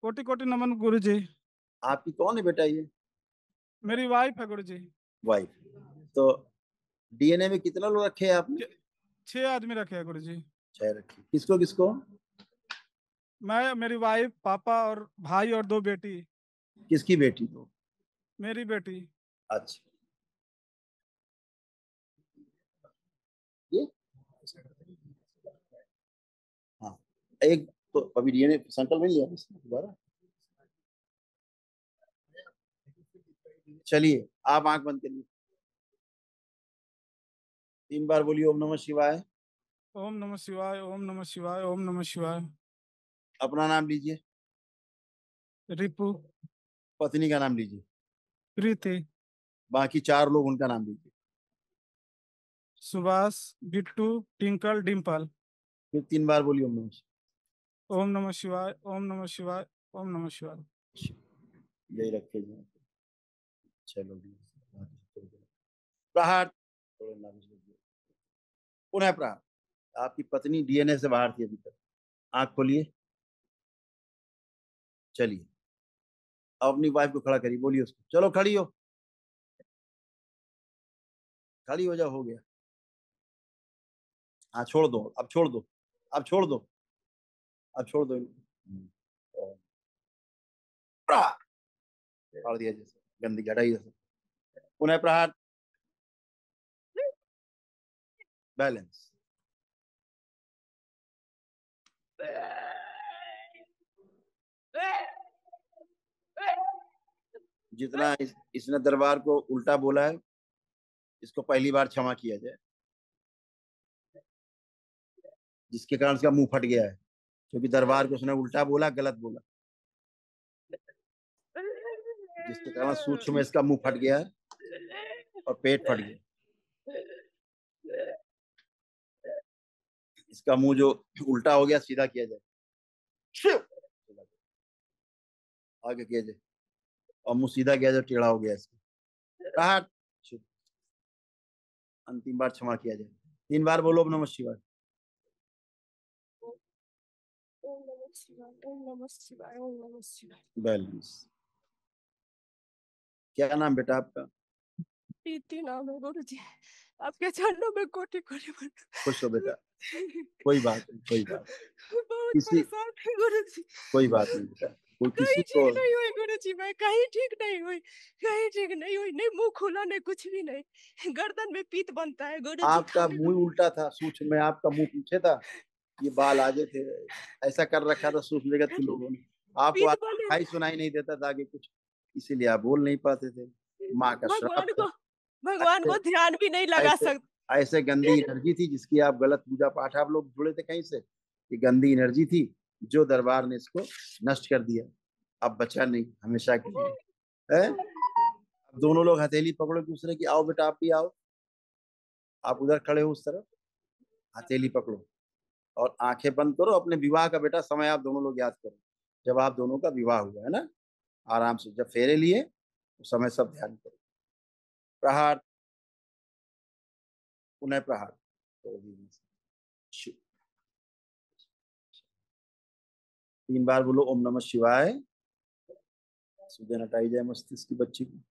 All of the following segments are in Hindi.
कोटि कोटि नमन गुरु जी। आपकी कौन है बेटा ये? मेरी वाइफ है गुरु जी। वाइफ। तो डीएनए में कितना लोग रखे हैं आपने? 6 आदमी रखे हैं गुरु जी। 6 रखे। किसको किसको? मैं, मेरी वाइफ, पापा और भाई और 2 बेटी। किसकी बेटी? तो मेरी बेटी। अच्छा, ये हाँ, एक तो अभी डीएनए संकल्प नहीं लिया इसने दोबारा। चलिए आप आंख बंद करिए, 3 बार बोलिए ओम नमः शिवाय। ओम नमः शिवाय, ओम नमः शिवाय, ओम नमः शिवाय। अपना नाम लीजिए, रिपु, पत्नी का नाम लीजिए, प्रीति, बाकी 4 लोग उनका नाम लीजिए। सुभाष, बिट्टू, टिंकल, डिम्पल। फिर 3 बार बोलिए ओम नमः ओम नमः शिवाय, ओम नमः शिवाय, ओम नमः शिवाय। शिवाय। यही रखे जाए। चलो प्रहार, पुनः प्रहार। आपकी पत्नी डीएनए से बाहर थी अभी तक। आंख खोलिए, चलिए अब अपनी वाइफ को खड़ा करिए, बोलिए उसको चलो खड़ी हो, खड़ी हो जाओ, हो गया। हाँ छोड़ दो, अब छोड़ दो, अब छोड़ दो, अब छोड़ दो। प्रहार, फाड़ दिया जैसे, गंदगी हटाई जैसे। पुनः प्रहार, बैलेंस। जितना इसने दरबार को उल्टा बोला है, इसको पहली बार क्षमा किया जाए, जिसके कारण उसका मुंह फट गया है, क्योंकि दरबार को उसने उल्टा बोला, गलत बोला, जिसके कारण सूक्ष्म में इसका मुंह फट गया है और पेट फट गया। इसका मुंह जो उल्टा हो गया सीधा किया जाए, आगे किया जाए, और मुंह सीधा किया जाए, टेढ़ा हो गया इसका। अंतिम बार क्षमा किया जाए। 3 बार बोलो ओम नमः शिवाय। ओम नमः शिवाय, ओम नमः शिवाय, ओम नमः शिवाय। बैलेंस। क्या नाम बेटा आपका? प्रीति नाम है गुरु जी। आपके चरणों में कोटि कोटि खुश हो बेटा, कोई बात नहीं, कोई बात बहुत किसी, परेशान है गुरु जी। कोई बात नहीं बेटा, कोई किसी कहीं को। ठीक नहीं हुई गुरु जी, मैं कहीं ठीक नहीं हुई, कहीं ठीक नहीं हुई, नहीं मुंह खुला नहीं कुछ भी नहीं, गर्दन में पीत बनता है गुरु जी। आपका मुंह उल्टा था, सूक्ष्म में आपका मुंह पीछे था, ये बाल आगे थे, ऐसा कर रखा था सूक्ष्म जगत के लोगों ने। आपको पीत आगे बने, दिखाई सुनाई नहीं देता था आगे कुछ, इसीलिए आप बोल नहीं पाते थे। माँ का श्राप था। भगवान ऐसे को ध्यान भी नहीं लगा ऐसे सकते। ऐसे गंदी एनर्जी थी जिसकी आप गलत पूजा पाठ, आप लोग जुड़े थे कहीं से, ये गंदी एनर्जी थी जो दरबार ने इसको नष्ट कर दिया। अब बचा नहीं हमेशा के लिए है। अब दोनों लोग हथेली पकड़ो दूसरे की, आओ बेटा आप भी आओ, आप उधर खड़े हो उस तरफ, हथेली पकड़ो और आंखें बंद करो। अपने विवाह का बेटा समय आप दोनों लोग याद करो, जब आप दोनों का विवाह हुआ है ना, आराम से जब फेरे लिए उस समय सब ध्यान करो। प्रहार, पुनः प्रहार। तो 3 बार बोलो ओम नमः शिवाय। सूजन हटाई जाए मस्तिष्क की बच्ची की,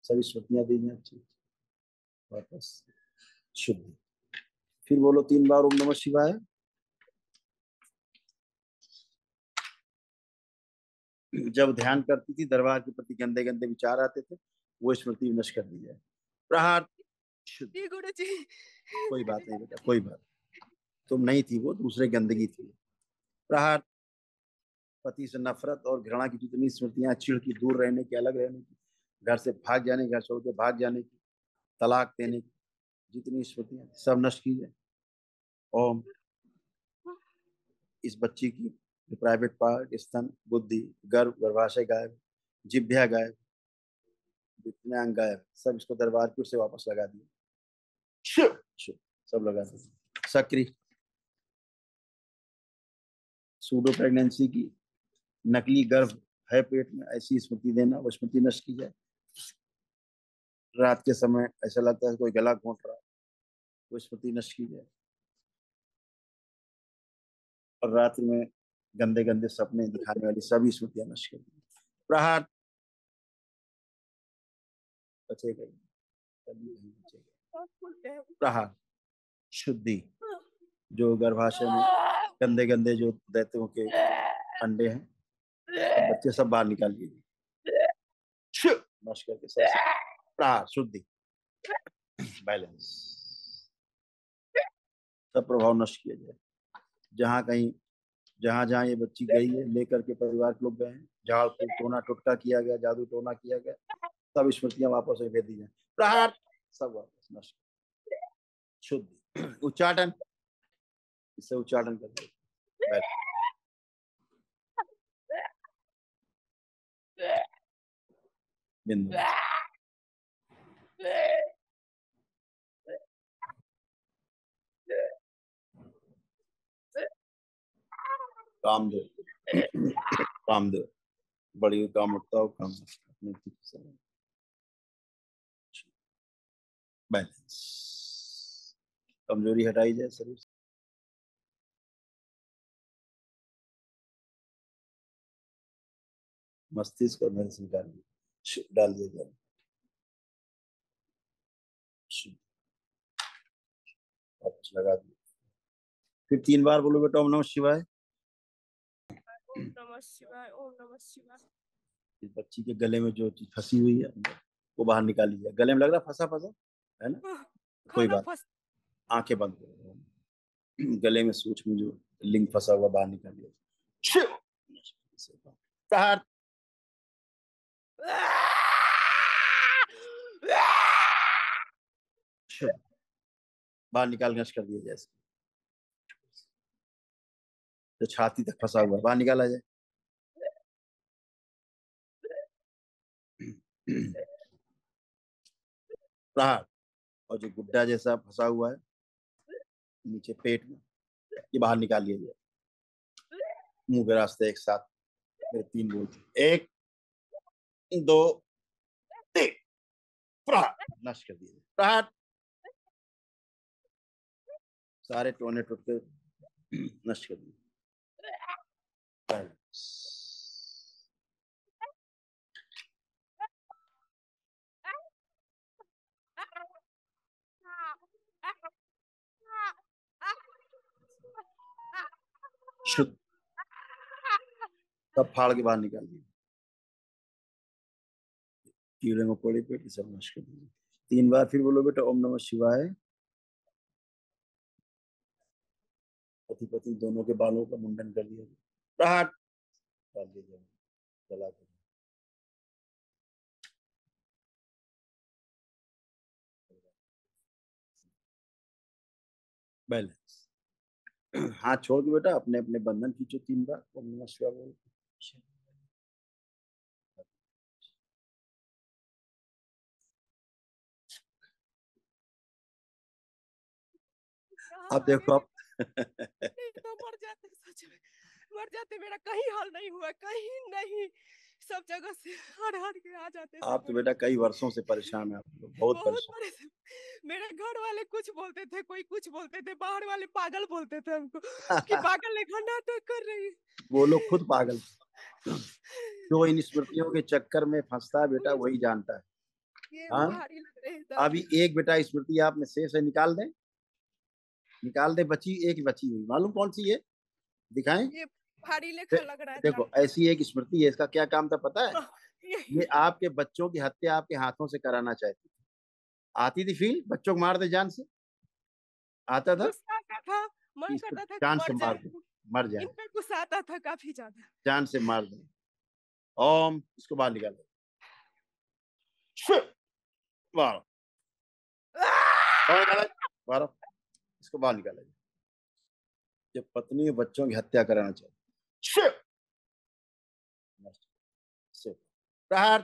सभी स्मृतियां दी जाए अच्छी वापस शुद्ध। फिर बोलो 3 बार ओम नमः शिवाय। जब ध्यान करती थी दरबार के प्रति गंदे गंदे विचार आते थे, वो स्मृति नष्ट कर दी जाए। प्रहार, शुद्ध। जी गुरु जी। कोई बात नहीं बेटा, कोई बात, तुम नहीं थी, वो दूसरे गंदगी थी। प्रहार, पति से नफरत और घृणा की जितनी स्मृतियां, चिढ़ की, दूर रहने की, अलग रहने की, घर से भाग जाने, घर छोड़ के भाग जाने की, तलाक देने की जितनी स्मृतियां सब नष्ट की जाए। ओम। इस बच्ची की प्राइवेट पार्ट, स्तन, बुद्धि, गर्भ, गर्भाशय गायब, जिभ्या गायब, जितने अंग गायब, सब इसको दरबार की ओर से वापस लगा दिए, सब लगा दिए। सक्रिय सूडो प्रेगनेंसी की, नकली गर्भ है पेट में, ऐसी स्मृति देना, वो स्मृति नष्ट की जाए। रात के समय ऐसा लगता है कोई गला घोंट रहा है, वो स्मृति नष्ट की जाए। और रात्रि में गंदे गंदे सपने दिखाने वाली सभी स्मृतियां नष्ट कर दी। प्रहार। बचेगा ही नहीं, कभी नहीं बचेगा। प्रहार। शुद्धि। जो गर्भाशय में गंदे गंदे जो दैत्यों के अंडे हैं, सब बच्चे सब बाहर निकाल लिए, नष्ट करके सब। प्रहार। शुद्धि। बैलेंस। सब प्रभाव नष्ट किया जाए। जहां कहीं जहां जहां ये बच्ची गई है, लेकर के परिवार के लोग गए हैं, झाड़ फूक टोना टोटका किया गया, जादू टोना किया गया, सब स्मृतियां वापस भेज दी जाए। प्रहार। सब वापस नष्ट। शुद्धि। उच्चाटन। इससे उच्चाटन कर दिया। बिंदु। कामदेव। कामदेव। बड़ी कामुकता हो, काम अपने बैलेंस। कमजोरी हटाई जाए शरीर से। मस्तिष्क और मन से डाल दिया जाए। लगा दिया। फिर 3 बार बोलो बेटा ओम नमः शिवाय। ओम नमः शिवाय, ओम नमः शिवाय। इस बच्ची के गले में जो चीज फंसी हुई है वो बाहर निकाली जाए। गले में लग रहा फंसा फंसा है ना, कोई बात। आंखें बंद करो। गले में सूक्ष्म जो लिंग फंसा हुआ बाहर निकाल दिया। प्रहार। बाहर निकाल नष्ट कर दिया जाए। जो छाती तक फंसा हुआ बाहर निकाला जाए। प्रहार। और जो गुड्डा जैसा फंसा हुआ है नीचे पेट में, ये बाहर निकाल लिया जाए। मुंह के रास्ते एक साथ मेरे 3 बोलते, 1 2 3। प्रहार। नष्ट कर दिया। प्रहार। सारे टोने टुटके नष्ट कर दिए। शुद्ध। सब फाड़ के बाहर निकाल दिए। कीड़े मकोड़े पेट सब नष्ट कर दिए। 3 बार फिर बोलो बेटा ओम नमः शिवाय। पति पत्नी दोनों के बालों का मुंडन कर दिया। प्रहार। डाल दिया जला कर। बैलेंस। हाथ छोड़ के बेटा अपने अपने बंधन खींचो 3 बार ओम नमः शिवाय बोलो। अब देखो अब तो मर जाते, सच में मर जाते। मेरा कहीं हाल नहीं हुआ, कहीं नहीं, सब जगह से हर हर के आ जाते थे। आप तो बेटा कई वर्षों से परेशान है, आप लोग बहुत बहुत परेशान। परेशान। मेरे घर वाले कुछ बोलते थे, कोई कुछ बोलते थे, बाहर वाले पागल बोलते थे हमको कि पागल लेखा नाटक कर रही है। वो लोग खुद पागल। जो इन स्मृतियों के चक्कर में फंसता है बेटा वही जानता है। ये हाँ, भारी लग रहे हैं। अभी एक बेटा स्मृति आप में शेष है, निकाल दें, निकाल दे। बची एक बची हुई, मालूम कौन सी है, दिखाएं। ये भारी लेखा लग रहा है। देखो ऐसी एक स्मृति है, इसका क्या काम था पता है? ये ये आपके बच्चों की हत्या आपके हाथों से कराना चाहती थी। आती थी फील, बच्चों को मार दे जान से, आता था गुस्सा आता था, मन इसको करता था कि जान से मर मार जाए। दे, मर इन जाए, पे गुस्सा आता था काफी ज्यादा। जान से मार दे। ओम, इसको बाहर निकालो, मारो, मारो, इसको बाहर निकाला। जब पत्नी और बच्चों की हत्या कराना चाहिए। प्रहार।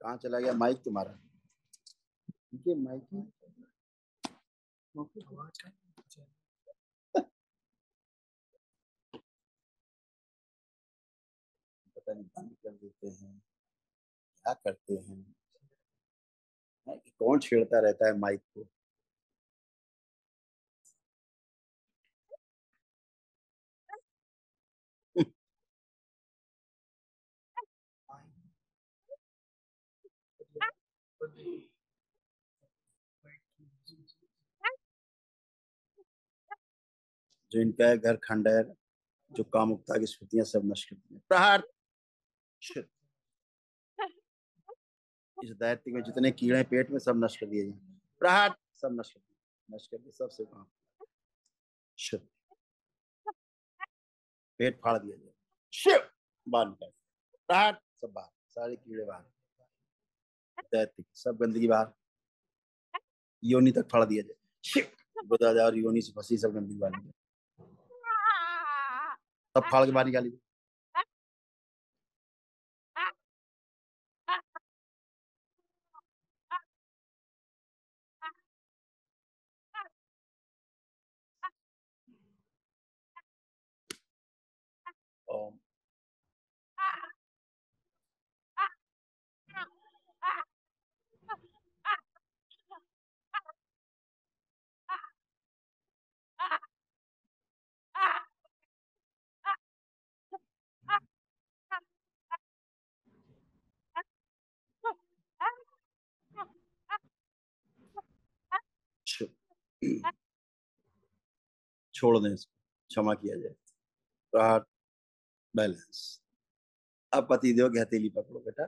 कहाँ चला गया माइक तुम्हारा? ये माइक पता नहीं बंद कर देते हैं, क्या करते हैं, कौन छेड़ता रहता है माइक को। जो इनका है घर खंडहर, जो कामुकता की स्मृतियां सब नष्ट करती है। प्रहार। इस दैत्य में जितने कीड़े पेट में सब नष्ट कर दिए जाए। प्रहार। सब नष्ट कर दिए, नष्ट कर दिए सबसे काम। पेट फाड़ दिया जाए, शिव बाहर निकाल। प्रहार। सब बाहर, सारे कीड़े बाहर, दैत्य सब गंदगी बाहर। योनि तक फाड़ दिया जाए, शिव गोदादार योनि से फंसी सब गंदगी बाहर निकाल, सब फाड़ के बाहर निकाली। ओम। छोड़ दें इसको, क्षमा किया जाए। प्रहार। बैलेंस। अब पतिदेव की हथेली पकड़ो बेटा,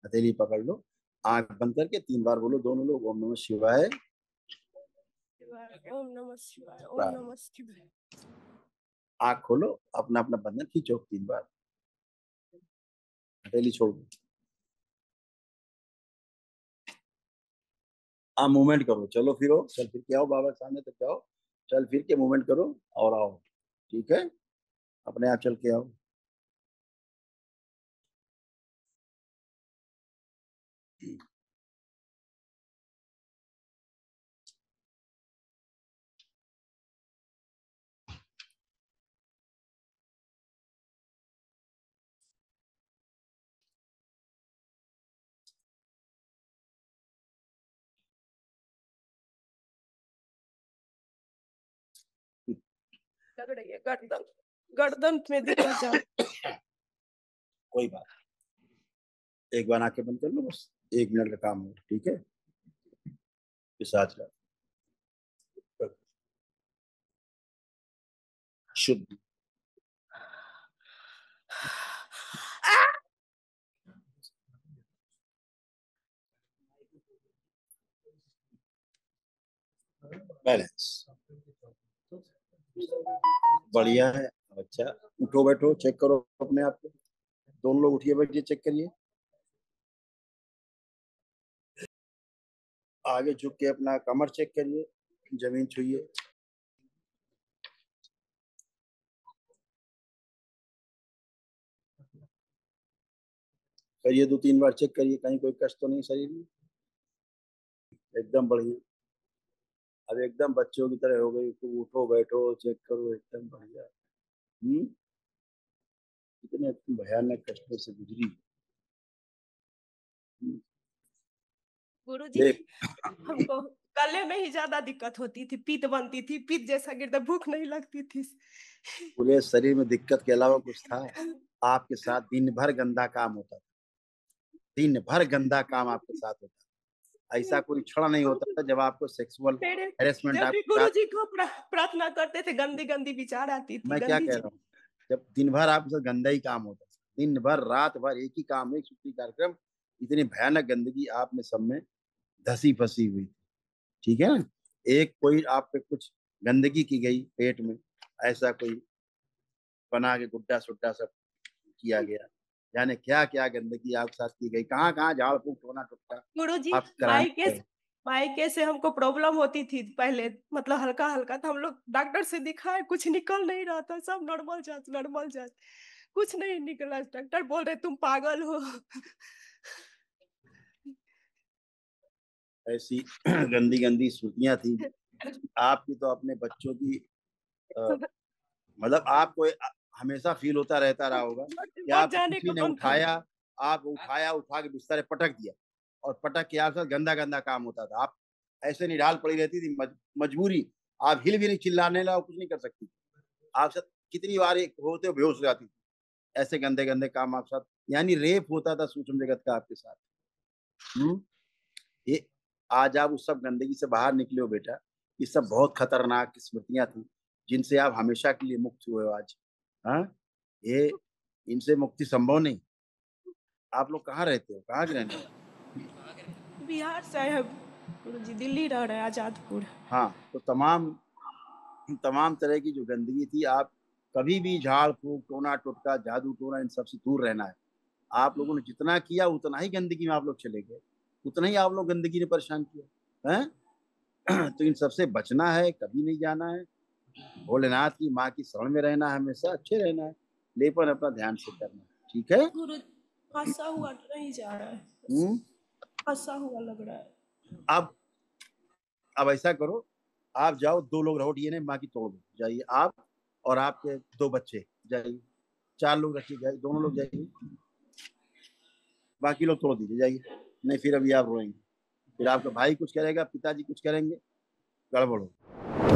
हथेली पकड़ लो, आंख बंद करके 3 बार बोलो दोनों लोग, ओम नमः शिवाय। ओम नमः शिवाय, ओम नमः शिवाय। आंख खोलो, अपना अपना बंधन खींचो 3 बार, हथेली छोड़ दो। आप मूवमेंट करो, चलो फिरो, चल फिर के आओ, बाबा के सामने तक जाओ, चल फिर के मूवमेंट करो और आओ, ठीक है, अपने आप चल के आओ। लग रही है गर्दन, गर्दन में दिक्कत है। कोई बात, एक बार आंखें बंद कर लो, बस 1 मिनट का काम हो, ठीक है, पिशाच का शुद्ध। बैलेंस बढ़िया है। अच्छा, उठो बैठो, चेक करो अपने आप को, दोनों लोग उठिए बैठिए, चेक करिए, आगे झुक के अपना कमर चेक करिए, जमीन छुइए, करिए 2-3 बार चेक करिए, कहीं कोई कष्ट तो नहीं शरीर में, एकदम बढ़िया। अब एकदम बच्चों की तरह हो गई, तो उठो बैठो चेक करो, एकदम बढ़िया। कितने भयानक कष्टों से गुजरी। गुरुजी, हमको गले में ही ज्यादा दिक्कत होती थी, पीत बनती थी, पीत जैसा गिरता, भूख नहीं लगती थी। पूरे शरीर में दिक्कत के अलावा कुछ था? आपके साथ दिन भर गंदा काम होता था, दिन भर गंदा काम आपके साथ होता था, ऐसा कोई क्षण नहीं होता था जब आपको सेक्सुअल हैरेसमेंट जब भी आपके साथ। गुरुजी को प्रार्थना करते थे, गंदी गंदी विचार आती थी, मैं क्या गंदी कह रहा हूँ, जब दिन भर आपके साथ गंदा ही काम होता था, दिन भर रात भर एक ही काम, एक सूत्री कार्यक्रम, इतनी भयानक गंदगी आप में सब में धसी फंसी हुई थी, ठीक है ना। एक कोई आप पे कुछ गंदगी की गई पेट में, ऐसा कोई बना के गुड्डा सुड्डा सब किया गया, जाने क्या क्या गंदगी आपके साथ की गई, कहाँ कहाँ झाड़ फूक टोना टुटका गुरुजी, आप कराने गए। मायके से हमको प्रॉब्लम होती थी पहले, मतलब हल्का हल्का था, हम लोग डॉक्टर से दिखाए, कुछ निकल नहीं रहा था, सब नॉर्मल जांच, नॉर्मल जांच, कुछ नहीं निकला, डॉक्टर बोल रहे तुम पागल हो। ऐसी गंदी गंदी स्मृतियां थी आपकी, तो अपने बच्चों की मतलब आपको हमेशा फील होता रहता रहा होगा कि मर आपको जाने किसी का ने मन था। उठाया, आप उठाया, उठा के बिस्तर पे पटक दिया, और पटक के आपके साथ गंदा गंदा काम होता था, आप ऐसे निढाल पड़ी रहती थी, मजबूरी, आप हिल भी नहीं, चिल्लाने लगा कुछ नहीं कर सकती, आप साथ कितनी बार एक होते बेहोश हो जाती थी, ऐसे गंदे गंदे काम आप साथ, यानी रेप होता था सूक्ष्म जगत का आपके साथ। ये आज आप उस सब गंदगी से बाहर निकले हो बेटा, ये सब बहुत खतरनाक स्मृतियां थी, जिनसे आप हमेशा के लिए मुक्त हुए हो आज। हाँ, ये इनसे मुक्ति संभव नहीं। आप लोग कहाँ रहते हो? कहाँ के रहने वाले? बिहार से आए हैं गुरुजी, दिल्ली रह रहे हैं, आजादपुर। हाँ, तो तमाम तमाम तरह की जो गंदगी थी, आप कभी भी झाड़-फूँक, टोना-टोटका, जादू-टोना इन सब से दूर रहना है। आप लोगों ने जितना किया उतना ही गंदगी में आप लोग चले गए, उतना ही आप लोग गंदगी ने परेशान किया, हैं? तो इन सब से बचना है, कभी नहीं जाना है। भोलेनाथ की माँ की शरण में रहना है, हमेशा अच्छे रहना है, लेपन अपना ध्यान से करना है, ठीक है? गुरु फँसा हुआ नहीं जा रहा है, हुँ, फँसा हुआ लग रहा है। अब अब ऐसा करो, आप जाओ 2 लोग रहो डीएनए माँ की तोड़ दो, जाइए आप और आपके 2 बच्चे, जाइए। 4 लोग रखिए, जाइए, दोनों लोग जाइए। बाकी लोग तोड़ दीजिए, जाइए। नहीं फिर अभी आप रोएंगे, फिर आपका भाई कुछ करेगा, पिताजी कुछ करेंगे, गड़बड़ होगी।